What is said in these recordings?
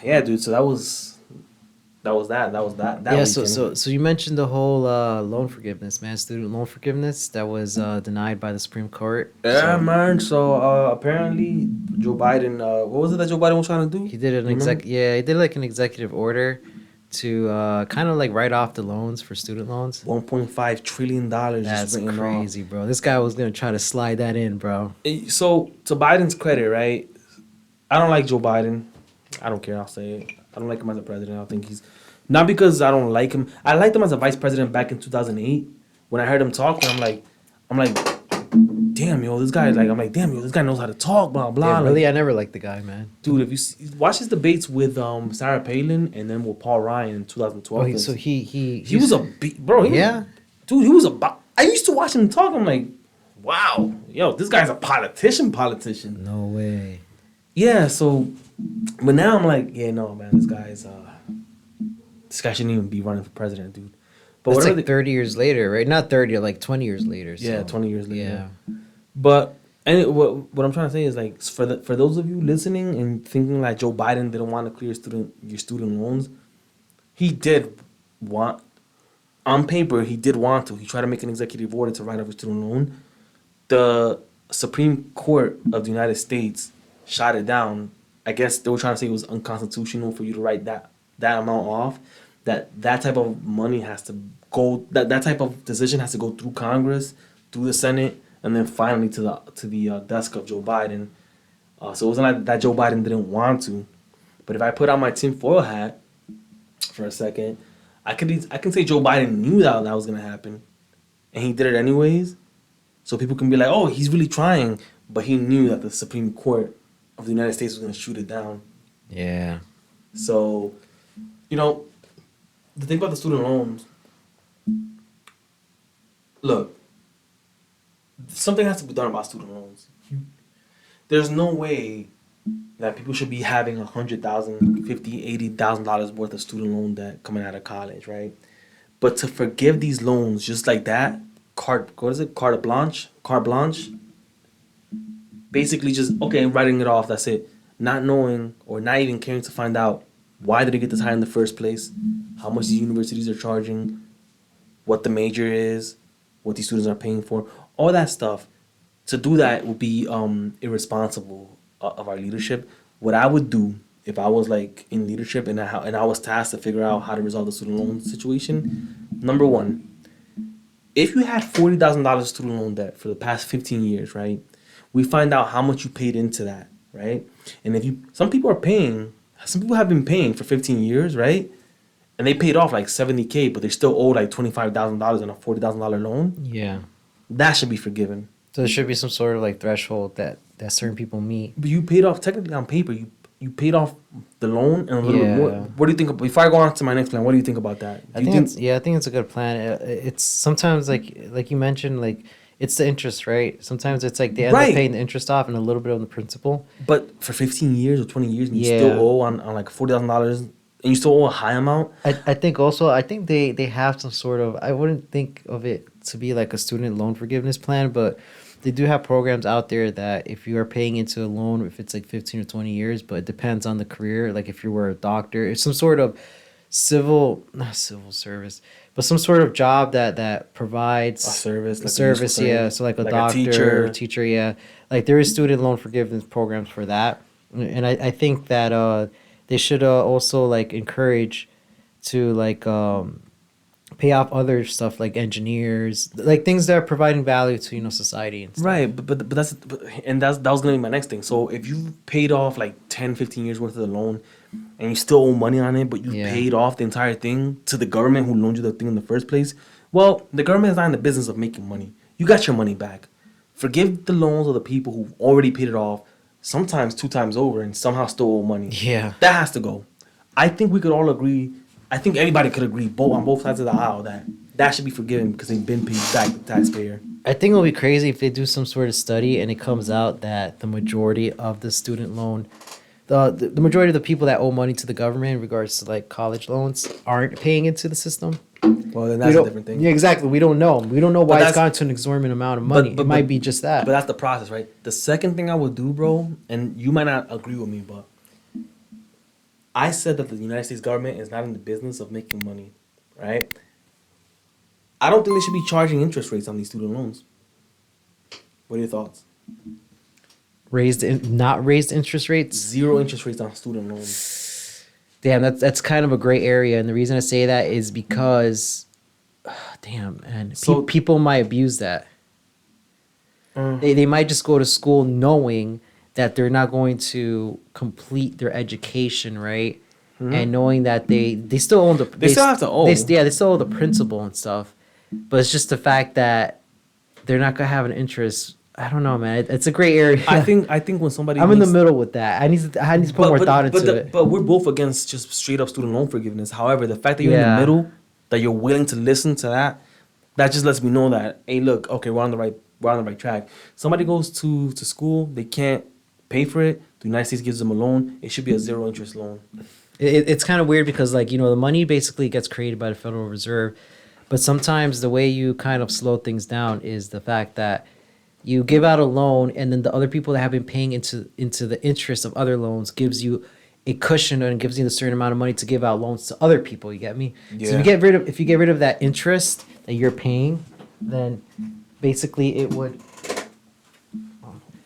Yeah, dude. So that Yeah, weekend. so you mentioned the whole loan forgiveness, man, student loan forgiveness that was denied by the Supreme Court. Yeah, So man. So apparently Joe Biden. What was it that Joe Biden was trying to do? he did an You remember? he did like an executive order to kind of like write off the loans for student loans. $1.5 trillion just That's written off. crazy, bro. This guy was gonna try to slide that in, bro. So to Biden's credit, right? I don't like Joe Biden. I don't care. I'll say it. I don't like him as a president. I think he's not because I don't like him. I liked him as a vice president back in 2008 when I heard him talking. I'm like, damn, yo, this guy. Like, I'm like, damn, yo, this guy knows how to talk. Blah Yeah, blah. Like, really, I never liked the guy, man. dude, if you watch his debates with Sarah Palin and then with Paul Ryan in Oh, 2012, so he was a bro. yeah. Dude, he was a. I used to watch him talk. I'm like, wow, yo, this guy's a politician. Politician. No way. Yeah. So, but now I'm like, yeah, no, man, this guy shouldn't even be running for president, dude. But That's whatever. like 30 years later, right? Not 30, like 20 years later. Yeah, So 20 years later. yeah. But what I'm trying to say is like for those of you listening and thinking like Joe Biden didn't want to clear your student loans, he did want on paper he did want to. He tried to make an executive order to write off a student loan. The Supreme Court of the United States shot it down. I guess they were trying to say it was unconstitutional for you to write that amount off. That type of money has to go. That type of decision has to go through Congress, through the Senate, and then finally to the desk of Joe Biden. So it wasn't like that Joe Biden didn't want to. But if I put on my tinfoil hat for a second, I can say Joe Biden knew that was gonna happen, and he did it anyways. So people can be like, oh, he's really trying, but he knew that the Supreme Court of the United States was gonna shoot it down. Yeah. So, you know, the thing about the student loans, look, something has to be done about student loans. There's no way that people should be having 100,000, 50, $80,000 worth of student loan debt coming out of college, right? But to forgive these loans just like that, what is it? Carte blanche. Basically, just okay, writing it off. That's it. Not knowing or not even caring to find out why did it get this high in the first place, how much these universities are charging, what the major is, what these students are paying for, all that stuff. To do that would be irresponsible of our leadership. What I would do if I was like in leadership and I was tasked to figure out how to resolve the student loan situation, number one, if you had $40,000 student loan debt for the past 15 years, right? We find out how much you paid into that, right? And if you, some people have been paying for 15 years, right? And they paid off like 70K, but they still owe like $25,000 on a $40,000 loan. Yeah. That should be forgiven. So there should be some sort of like threshold that certain people meet. But you paid off technically on paper. You paid off the loan and a little bit more. Yeah. What do you think? Before I go on to my next plan, what do you think about that? Do I you think think? it's yeah, I think it's a good plan. It's sometimes like you mentioned, like it's the interest, right? Sometimes it's like they end up Right. paying the interest off and a little bit on the principal. But for 15 years or 20 years, and you still Yeah. owe on like $40,000, and you still owe a high amount. I think also I think they have some sort of I wouldn't think of it to be like a student loan forgiveness plan, but they do have programs out there that if you are paying into a loan, if it's like 15 or 20 years, but it depends on the career. Like if you were a doctor, it's some sort of not civil service, but some sort of job that A provides service, a like a useful service, yeah. service, So like a like a doctor, teacher. teacher, yeah. Like there is student loan forgiveness programs for that. And I think that they should also like encourage to like pay off other stuff like engineers, like things that are providing value to society and stuff. Right, that was gonna be my next thing. So if you paid off like 10, 15 years worth of the loan, and you still owe money on it, but you Yeah. paid off the entire thing to the government who loaned you the thing in the first place, well, the government is not in the business of making money. You got your money back. Forgive the loans of the people who already paid it off, sometimes two times over, and somehow still owe money. Yeah. That has to go. I think we could all agree. I think everybody could agree, both on both sides of the aisle, that should be forgiven because they've been paid back the taxpayer. I think it'll be crazy if they do some sort of study and it comes out that the majority of the student loan, the majority of the people that owe money to the government in regards to like college loans aren't paying into the system. Well, then We that's a don't. different thing. Yeah, exactly. We don't know. We don't know why it's that's gone to an exorbitant amount of money. It might be just that. But that's the process, right? The second thing I would do, bro, and you might not agree with me, but I said that the United States government is not in the business of making money, right? I don't think they should be charging interest rates on these student loans. What are your thoughts? Not raised interest rates. Zero interest rates on student loans. Damn, that's kind of a gray area, and the reason I say that is because, damn, man, So- people might abuse that. Mm. They might just go to school knowing that they're not going to complete their education, right? And knowing that they still own the They still have to owe. They still owe the principal and stuff, but it's just the fact that they're not gonna have an interest. I don't know, man. It's a gray area. I think when somebody I'm in the makes- middle with that. I need to put more thought into it. But we're both against just straight up student loan forgiveness. However, the fact that you're in Yeah. the middle, that you're willing to listen to that just lets me know that, hey, look, okay, we're on the right track. Somebody goes to school, they can't pay for it. The United States gives them a loan. It should be a zero interest loan. It's kind of weird because, like, you know, the money basically gets created by the Federal Reserve, but sometimes the way you kind of slow things down is the fact that you give out a loan, and then the other people that have been paying into the interest of other loans gives you a cushion and gives you a certain amount of money to give out loans to other people. You get me? So Yeah. if you get rid of that interest that you're paying, then basically it would.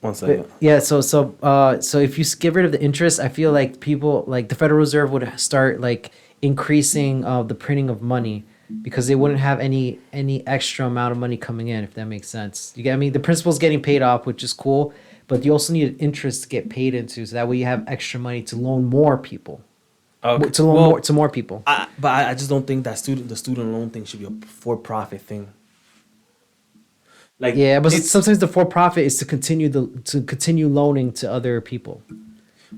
One second. Yeah, so if you get rid of the interest, I feel like people, like the Federal Reserve, would start like increasing the printing of money because they wouldn't have any extra amount of money coming in, if that makes sense. You get me? The principal's getting paid off, which is cool, but you also need interest to get paid into, so that way you have extra money to loan more people. Okay. To loan Well, more to more people. But I just don't think that the student loan thing should be a for-profit thing. Like, Yeah, but it's- sometimes the for-profit is to continue loaning to other people,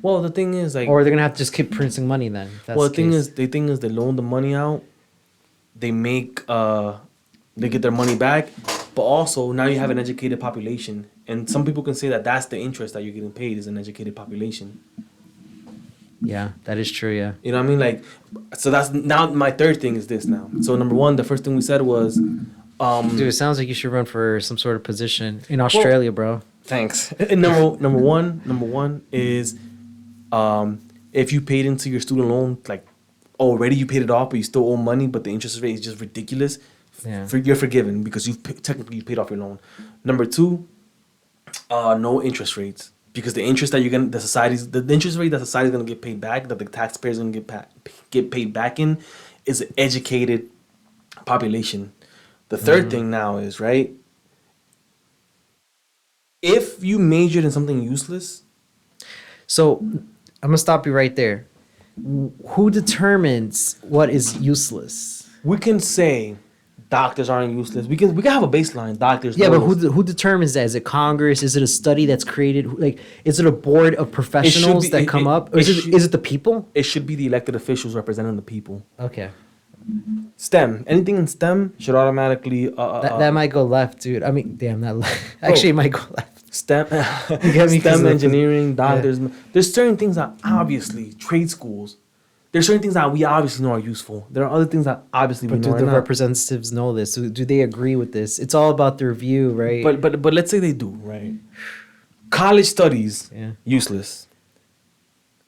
well, the thing is, like, or they're gonna have to just keep printing money then. if that's well, the thing case. is, they loan the money out. They make they get their money back, but also now you have an educated population, and some people can say that that's the interest that you're getting paid is an educated population. Yeah, that is true. Yeah. You know what I mean? Like, so that's now my third thing is this now. So number one, the first thing we said was, Dude, it sounds like you should run for some sort of position in Australia, bro. thanks. And number one is, if you paid into your student loan, like already you paid it off, but you still owe money, but the interest rate is just ridiculous. Yeah. You're forgiven because technically paid off your loan. Number two, no interest rates, because the interest that you're gonna the interest rate that society's gonna get paid back, that the taxpayers gonna get paid back in, is an educated population. The third thing now is, right, if you majored in something useless, So I'm gonna stop you right there. Who determines what is useless? we can say doctors aren't useless. We can have a baseline. Doctors, Yeah, but lawyers. who determines that? Is it Congress? Is it a study that's created? Like, is it a board of professionals be- that come up? Or is it the people? It should be the elected officials representing the people. Okay, STEM, anything in STEM should automatically that might go left, dude. I mean, damn, that actually it might go left. STEM, get me? 'Cause STEM of- engineering, doctors. There's certain things that obviously trade schools. There's certain things that we obviously know are useful. There are other things that obviously we But know do are the not. representatives know this? Do they agree with this? It's all about their view, right? But let's say they do, right? College studies, Yeah. useless.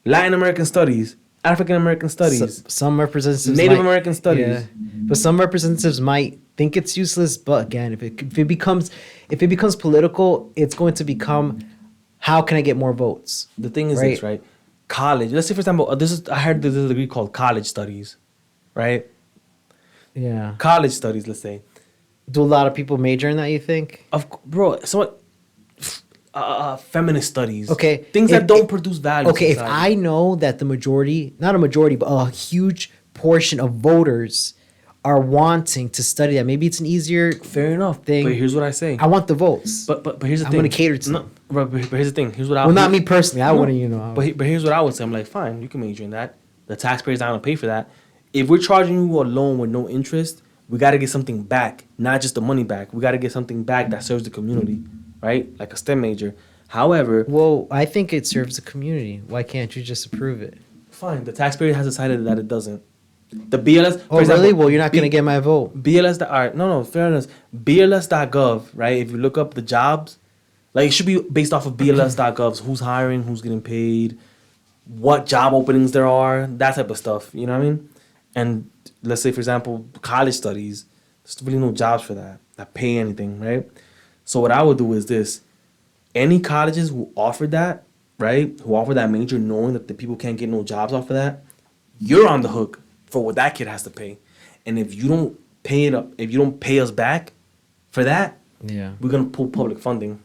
Latin American studies, African American studies, Some representatives, Native might- American studies. yeah. But some representatives might think it's useless. But again, if it becomes political, it's going to become, how can I get more votes? The thing is Right. this, right? College. Let's say, for example, I heard there's a degree called college studies, right? Yeah. College studies, let's say. Do a lot of people major in that? You think? Bro, feminist studies. Okay, Things if- that don't if- produce value. Okay, to if society. I know that the majority, not a majority, but a huge portion of voters are wanting to study that, maybe it's an easier fair enough. thing. But here's what I say. I want the votes. But here's the I'm thing. gonna cater to no, them. but here's the thing. Here's what I Well, not me personally. I wouldn't, you know. But here's what I would say. I'm like, fine, you can major in that. The taxpayers not gonna pay for that. If we're charging you a loan with no interest, we got to get something back, not just the money back. We got to get something back that serves the community, right? Like a STEM major. However, Well, I think it serves the community. Why can't you just approve it? fine, the taxpayer has decided that it doesn't. The BLS. Oh, really? Well, you're not going to get my vote. BLS. All right, no, fairness. BLS.gov, right? If you look up the jobs, like it should be based off of BLS.gov's who's hiring, who's getting paid, what job openings there are, that type of stuff. You know what I mean? And let's say, for example, college studies, there's really no jobs for that pay anything, right? So what I would do is this: any colleges who offer that, right, who offer that major, knowing that the people can't get no jobs off of that, you're on the hook for what that kid has to pay. And if you don't pay it up, if you don't pay us back for that, Yeah. we're gonna pull public funding,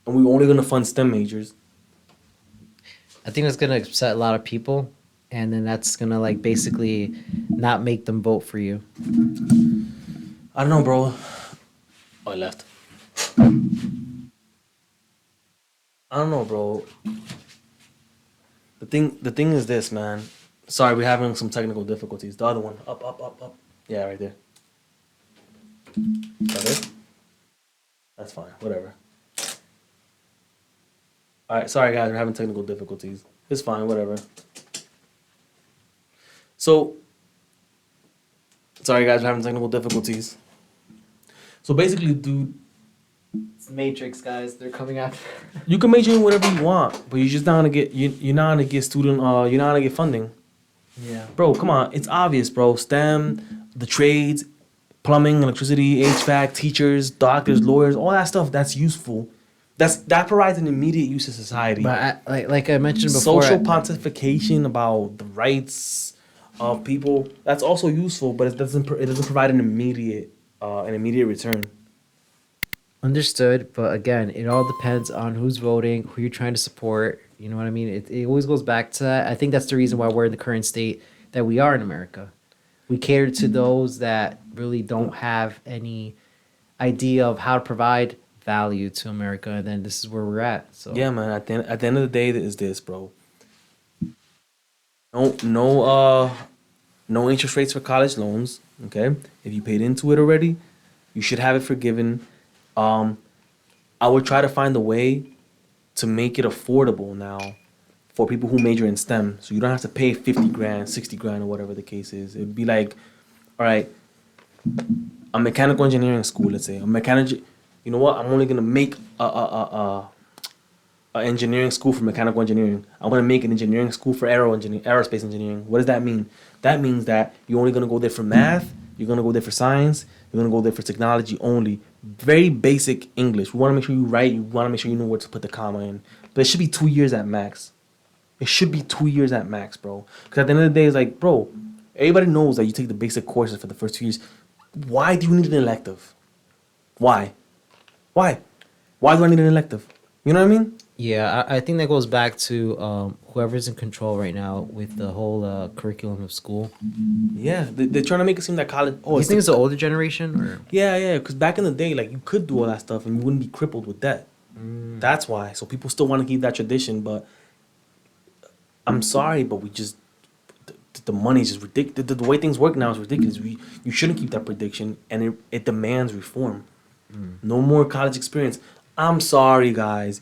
and we're only gonna fund STEM majors. I think that's gonna upset a lot of people, and then that's gonna like basically not make them vote for you. I don't know, bro. Oh, I left. I don't know, bro. The thing is this, man. Sorry, we're having some technical difficulties. The other one, up, up, up, up. Yeah, right there. Is that it? That's fine. Whatever. All right, sorry guys, we're having technical difficulties. It's fine, whatever. So, sorry guys, we're having technical difficulties. So basically, dude, It's Matrix, guys. They're coming after. you can major in whatever you want, but you're just not gonna get you're not gonna get student you're not gonna get funding. Yeah. Bro, come on, it's obvious, bro. STEM, the trades, plumbing, electricity, HVAC, teachers, doctors, lawyers, all that stuff that's useful. That provides an immediate use to society. But like I mentioned before, Social pontification about the rights of people, that's also useful, but it doesn't provide an immediate return. understood. But again, it all depends on who's voting, who you're trying to support. You know what I mean? It always goes back to that. I think that's the reason why we're in the current state that we are in America. We cater to those that really don't have any idea of how to provide value to America, and then this is where we're at. So Yeah, man. At the end of the day, is this, bro? No interest rates for college loans. Okay, if you paid into it already, you should have it forgiven. I would try to find a way to make it affordable now for people who major in STEM, so you don't have to pay 50 grand, 60 grand, or whatever the case is. It'd be like, all right, a mechanical engineering school, let's say, you know what? I'm only gonna make a engineering school for mechanical engineering. I'm gonna make an engineering school for aerospace engineering. What does that mean? That means that you're only gonna go there for math. You're gonna go there for science. You're gonna go there for technology only. Very basic English. We want to make sure you write. You want to make sure you know where to put the comma in. But it should be 2 years at max. It should be 2 years at max, bro. Because at the end of the day, it's like, bro, everybody knows that you take the basic courses for the first 2 years. Why do you need an elective? Why? Why? Why do I need an elective? You know what I mean? yeah, I think that goes back to whoever's in control right now with the whole curriculum of school. Yeah, they're trying to make it seem that college. Oh, You it's think it's the older generation, or yeah. Because back in the day, like you could do all that stuff and you wouldn't be crippled with debt. That's why. So people still want to keep that tradition, but I'm sorry, but we just the money's just ridiculous. The way things work now is ridiculous. You shouldn't keep that prediction, and it demands reform. No more college experience. I'm sorry, guys.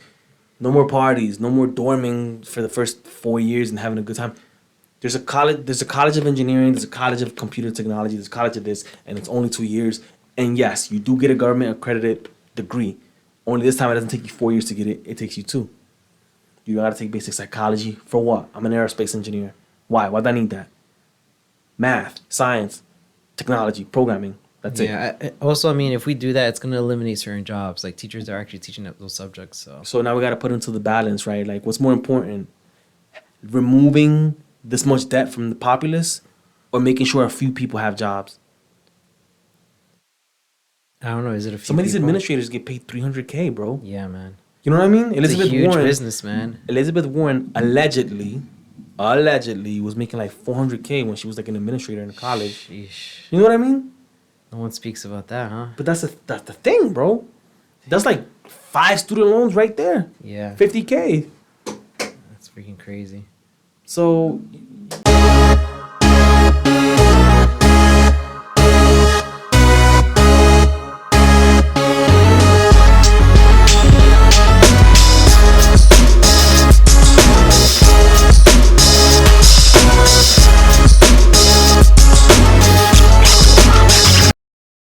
No more parties. No more dorming for the first 4 years and having a good time. There's a college of engineering. There's a college of computer technology. There's a college of this, and it's only 2 years. And yes, you do get a government accredited degree. Only this time it doesn't take you 4 years to get it. It takes you 2. You gotta take basic psychology for what? I'm an aerospace engineer. Why? Why do I need that? Math, science, technology, programming. That's it. yeah. Also, I mean, if we do that, it's going to eliminate certain jobs. Like teachers are actually teaching those subjects. So now we gotta put into the balance, right? Like, what's more important? Removing this much debt from the populace, or making sure a few people have jobs? I don't know. Is it a few Some of these people? administrators get paid $300K, bro. Yeah, man. You know what I mean? It's a huge business, man. Elizabeth Warren allegedly was making like $400K when she was like an administrator in college. Sheesh. You know what I mean? No one speaks about that, huh? But that's the thing, bro. That's like 5 student loans right there. Yeah. 50K. That's freaking crazy. So